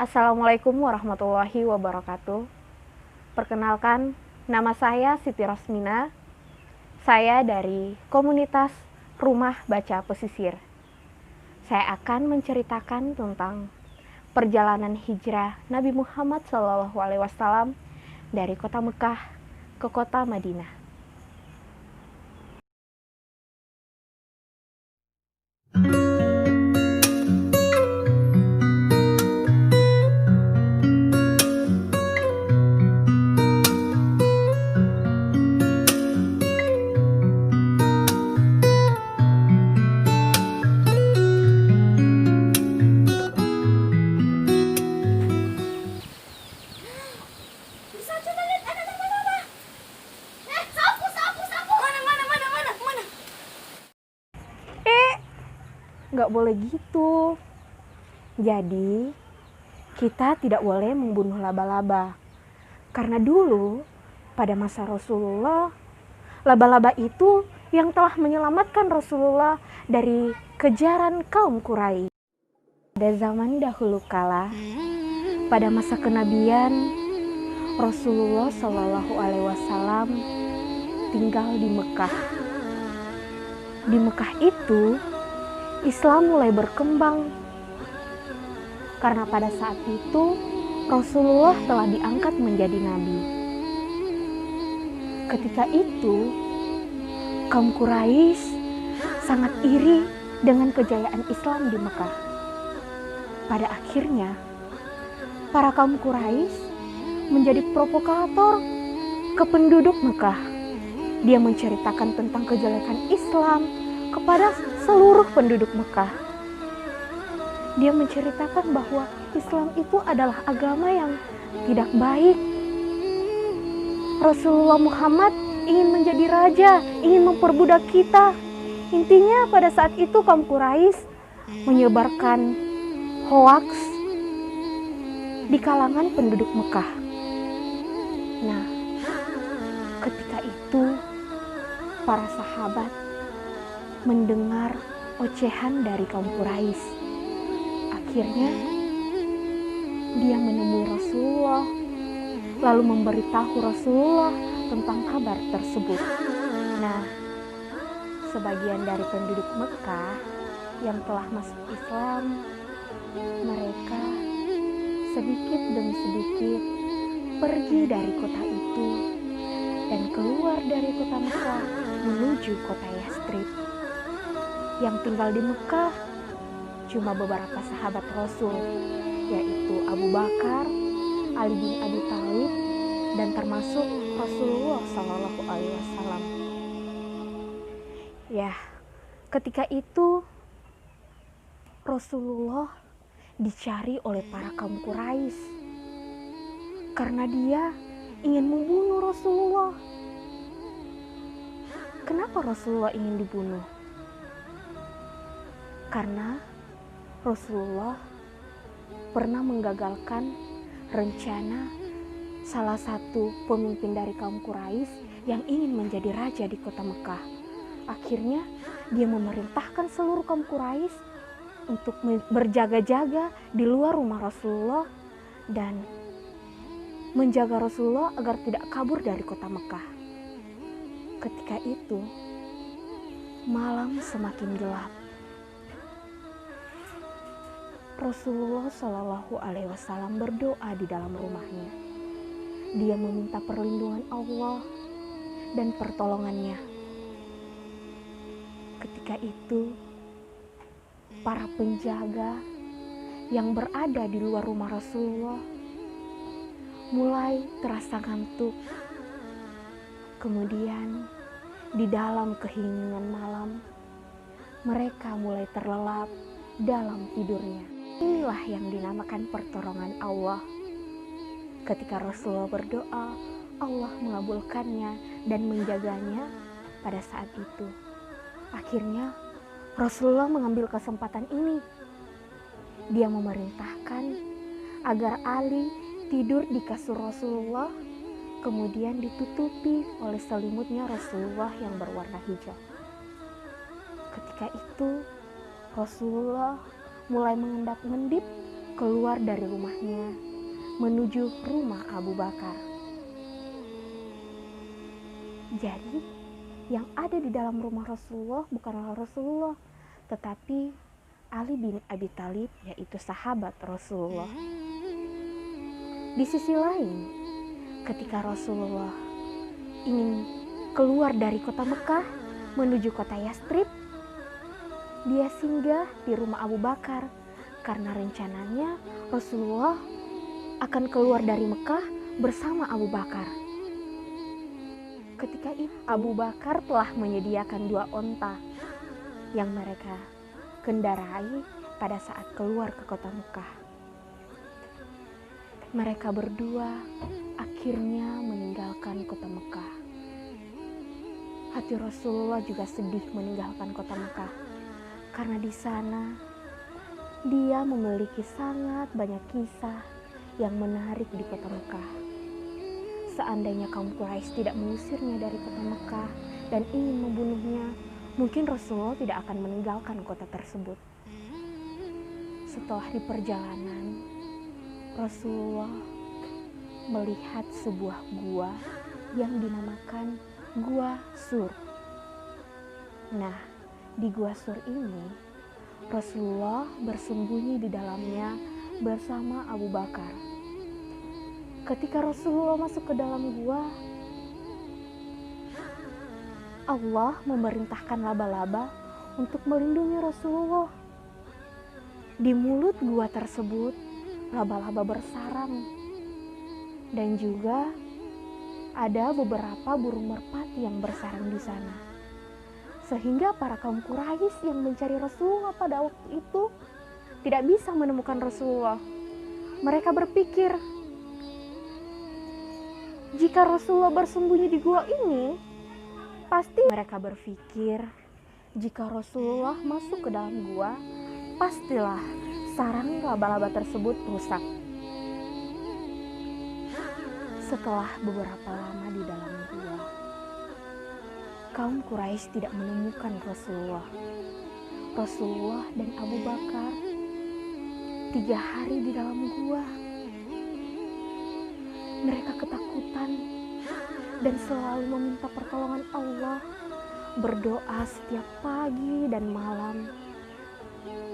Assalamualaikum warahmatullahi wabarakatuh. Perkenalkan, nama saya Siti Rosmina. Saya dari komunitas Rumah Baca Pesisir. Saya akan menceritakan tentang perjalanan hijrah Nabi Muhammad SAW dari kota Mekah ke kota Madinah. Nggak boleh gitu. Jadi, kita tidak boleh membunuh laba-laba. Karena dulu, pada masa Rasulullah, laba-laba itu yang telah menyelamatkan Rasulullah dari kejaran kaum Quraisy. Pada zaman dahulu kala, pada masa kenabian, Rasulullah SAW tinggal di Mekah. Di Mekah itu, Islam mulai berkembang karena pada saat itu Rasulullah telah diangkat menjadi nabi. Ketika itu kaum Quraisy sangat iri dengan kejayaan Islam di Mekah. Pada akhirnya para kaum Quraisy menjadi provokator ke penduduk Mekah. Dia menceritakan tentang kejelekan Islam kepada seluruh penduduk Mekah. Dia menceritakan bahwa Islam itu adalah agama yang tidak baik. Rasulullah Muhammad ingin menjadi raja, ingin memperbudak kita. Intinya pada saat itu kaum Quraisy menyebarkan hoaks di kalangan penduduk Mekah. Nah, ketika itu para sahabat mendengar ocehan dari kaum Quraisy. Akhirnya dia menemui Rasulullah, lalu memberitahu Rasulullah tentang kabar tersebut. Nah, sebagian dari penduduk Mekah yang telah masuk Islam, mereka sedikit demi sedikit pergi dari kota itu dan keluar dari kota Mekah menuju kota Yastrib. Yang tinggal di Mekah cuma beberapa sahabat Rasul, yaitu Abu Bakar, Ali bin Abi Thalib, dan termasuk Rasulullah SAW. Ya, ketika itu Rasulullah dicari oleh para kaum Quraisy karena dia ingin membunuh Rasulullah. Kenapa Rasulullah ingin dibunuh? Karena Rasulullah pernah menggagalkan rencana salah satu pemimpin dari kaum Quraisy yang ingin menjadi raja di kota Mekah. Akhirnya dia memerintahkan seluruh kaum Quraisy untuk berjaga-jaga di luar rumah Rasulullah dan menjaga Rasulullah agar tidak kabur dari kota Mekah. Ketika itu malam semakin gelap. Rasulullah SAW berdoa di dalam rumahnya. Dia meminta perlindungan Allah dan pertolongannya. Ketika itu, para penjaga yang berada di luar rumah Rasulullah mulai terasa ngantuk. Kemudian, di dalam keheningan malam, mereka mulai terlelap dalam tidurnya. Inilah yang dinamakan pertolongan Allah. Ketika Rasulullah berdoa, Allah mengabulkannya dan menjaganya pada saat itu. Akhirnya Rasulullah mengambil kesempatan ini. Dia memerintahkan agar Ali tidur di kasur Rasulullah, kemudian ditutupi oleh selimutnya Rasulullah yang berwarna hijau. Ketika itu Rasulullah mulai mengendap-mendip keluar dari rumahnya menuju rumah Abu Bakar. Jadi, yang ada di dalam rumah Rasulullah bukanlah Rasulullah, tetapi Ali bin Abi Thalib, yaitu sahabat Rasulullah. Di sisi lain, ketika Rasulullah ingin keluar dari kota Mekah menuju kota Yastrib, dia singgah di rumah Abu Bakar karena rencananya Rasulullah akan keluar dari Mekah bersama Abu Bakar. Ketika itu Abu Bakar telah menyediakan 2 onta yang mereka kendarai pada saat keluar ke kota Mekah. Mereka berdua akhirnya meninggalkan kota Mekah. Hati Rasulullah juga sedih meninggalkan kota Mekah, karena di sana dia memiliki sangat banyak kisah yang menarik di kota Mekah. Seandainya kaum Quraisy tidak mengusirnya dari kota Mekah dan ingin membunuhnya, mungkin Rasulullah tidak akan meninggalkan kota tersebut. Setelah di perjalanan, Rasulullah melihat sebuah gua yang dinamakan Gua Sur. Nah, di Gua Sur ini, Rasulullah bersembunyi di dalamnya bersama Abu Bakar. Ketika Rasulullah masuk ke dalam gua, Allah memerintahkan laba-laba untuk melindungi Rasulullah. Di mulut gua tersebut, laba-laba bersarang, dan juga ada beberapa burung merpati yang bersarang di sana. Sehingga para kaum Quraisy yang mencari Rasulullah pada waktu itu tidak bisa menemukan Rasulullah. Mereka berpikir, jika Rasulullah bersembunyi di gua ini, pasti mereka berpikir jika Rasulullah masuk ke dalam gua, pastilah sarang laba-laba tersebut rusak. Setelah beberapa lama di dalam gua, kaum Quraisy tidak menemukan Rasulullah. Rasulullah dan Abu Bakar 3 hari di dalam gua. Mereka ketakutan dan selalu meminta pertolongan Allah, berdoa setiap pagi dan malam.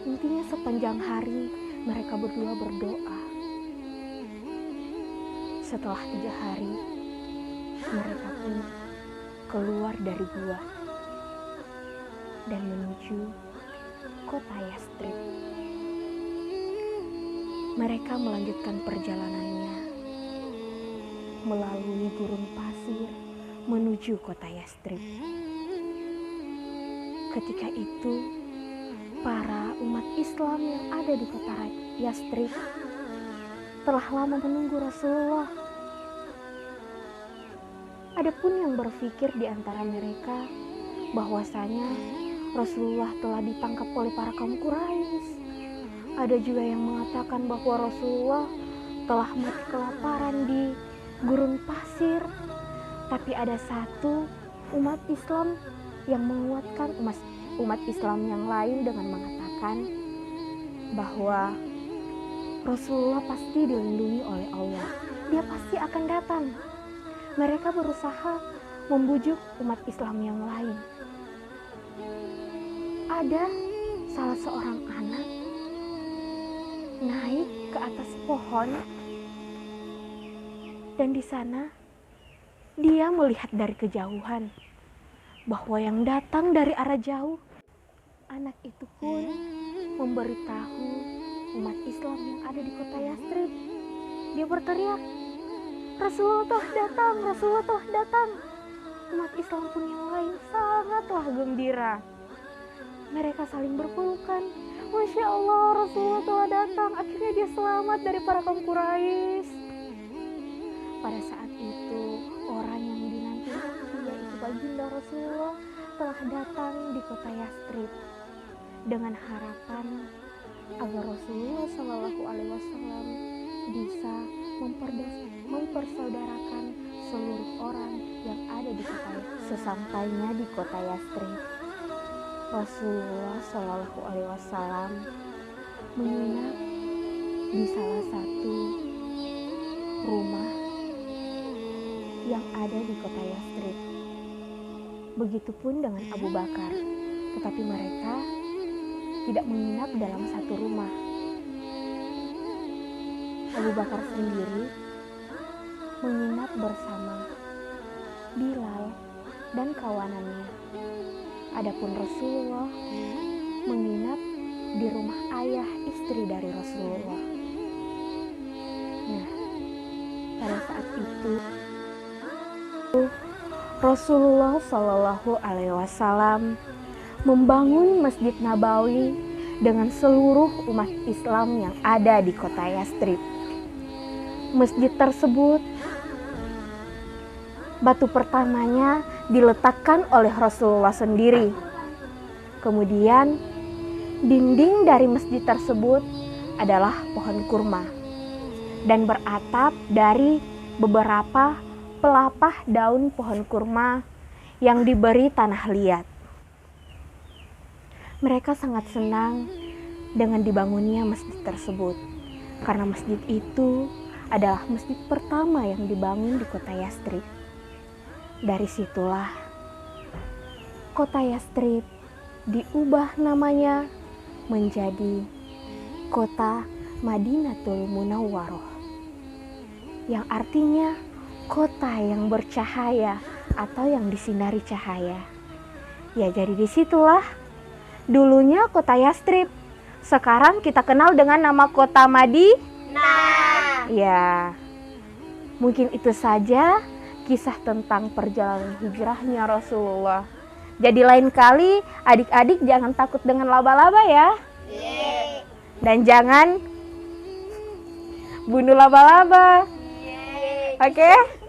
Intinya sepanjang hari mereka berdua berdoa. Setelah 3 hari, mereka pun keluar dari gua dan menuju kota Yastrib. Mereka melanjutkan perjalanannya melalui gurun pasir menuju kota Yastrib. Ketika itu, para umat Islam yang ada di kota Yastrib telah lama menunggu Rasulullah. Adapun yang berpikir di antara mereka bahwasanya Rasulullah telah ditangkap oleh para kaum Quraisy. Ada juga yang mengatakan bahwa Rasulullah telah mati kelaparan di gurun pasir. Tapi ada satu umat Islam yang menguatkan umat Islam yang lain dengan mengatakan bahwa Rasulullah pasti dilindungi oleh Allah. Dia pasti akan datang. Mereka berusaha membujuk umat Islam yang lain. Ada salah seorang anak naik ke atas pohon, dan di sana dia melihat dari kejauhan bahwa yang datang dari arah jauh. Anak itu pun memberitahu umat Islam yang ada di kota Yastrib. Dia berteriak, Rasulullah telah datang, Rasulullah telah datang. Umat Islam pun yang lain sangatlah gembira. Mereka saling berpelukan. Masya Allah, Rasulullah telah datang. Akhirnya dia selamat dari para kaum Quraisy. Pada saat itu, orang yang dinanti-nanti, yaitu baginda Rasulullah, telah datang di kota Yastrib dengan harapan agar Rasulullah Shallallahu Alaihi Wasallam bisa mempersaudarakan seluruh orang yang ada di kota Yastrib. Sesampainya di kota Yastrib, Rasulullah Shallallahu Alaihi Wasallam menginap di salah satu rumah yang ada di kota Yastrib. Begitupun dengan Abu Bakar, tetapi mereka tidak menginap dalam satu rumah. Abu Bakar sendiri menginap bersama Bilal dan kawanannya. Adapun Rasulullah menginap di rumah ayah istri dari Rasulullah. Nah, pada saat itu Rasulullah Shallallahu Alaihi Wasallam membangun Masjid Nabawi dengan seluruh umat Islam yang ada di kota Yastrib. Masjid tersebut, batu pertamanya diletakkan oleh Rasulullah sendiri. Kemudian dinding dari masjid tersebut adalah pohon kurma dan beratap dari beberapa pelapah daun pohon kurma yang diberi tanah liat. Mereka sangat senang dengan dibangunnya masjid tersebut, karena masjid itu adalah masjid pertama yang dibangun di kota Yastrib. Dari situlah kota Yastrib diubah namanya menjadi kota Madinatul Munawwaroh, yang artinya kota yang bercahaya atau yang disinari cahaya. Ya, jadi disitulah dulunya kota Yastrib. Sekarang kita kenal dengan nama kota Madinah. Ya, mungkin itu saja kisah tentang perjalanan hijrahnya Rasulullah. Jadi lain kali adik-adik jangan takut dengan laba-laba ya. Dan jangan bunuh laba-laba. Oke?